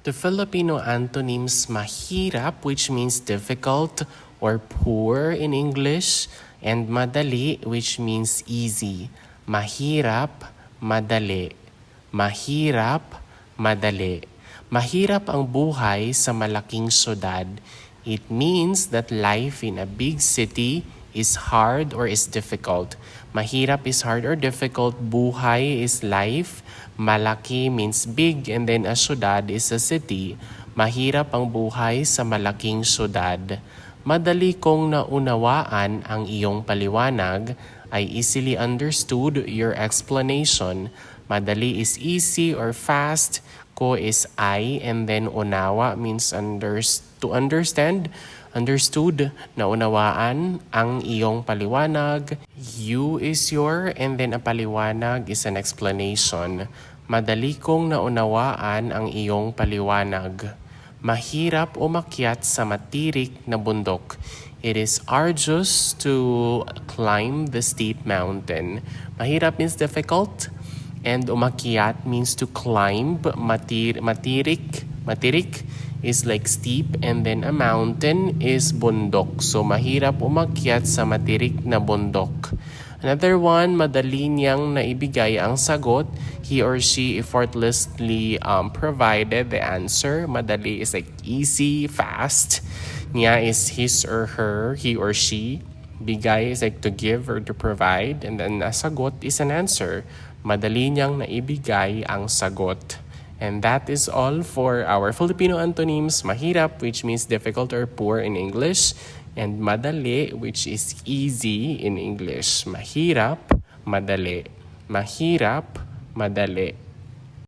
The Filipino antonyms mahirap, which means difficult or poor in English, and madali, which means easy. Mahirap, madali. Mahirap, madali. Mahirap ang buhay sa malaking syudad. It means that life in a big city is hard or is difficult. Mahirap is hard or difficult. Buhay is life. Malaki means big, and then a syudad is a city. Mahirap ang buhay sa malaking syudad. Madali kong naunawaan ang iyong paliwanag. I easily understood your explanation. Madali is easy or fast. Ko is I, and then unawa means to understand. Understood, naunawaan ang iyong paliwanag. You is your, and then a paliwanag is an explanation. Madali kong naunawaan ang iyong paliwanag. Mahirap umakyat sa matirik na bundok. It is arduous to climb the steep mountain. Mahirap means difficult, and umakyat means to climb. Matirik is like steep, and then a mountain is bundok. So mahirap umakyat sa matirik na bundok. Another one, madali niyang naibigay ang sagot. He or she effortlessly provided the answer. Madali is like easy, fast. Niya is his or her, he or she. Bigay is like to give or to provide. And then sagot is an answer. Madali niyang naibigay ang sagot. And that is all for our Filipino antonyms. Mahirap, which means difficult or poor in English. And madali, which is easy in English. Mahirap, madali. Mahirap, madali.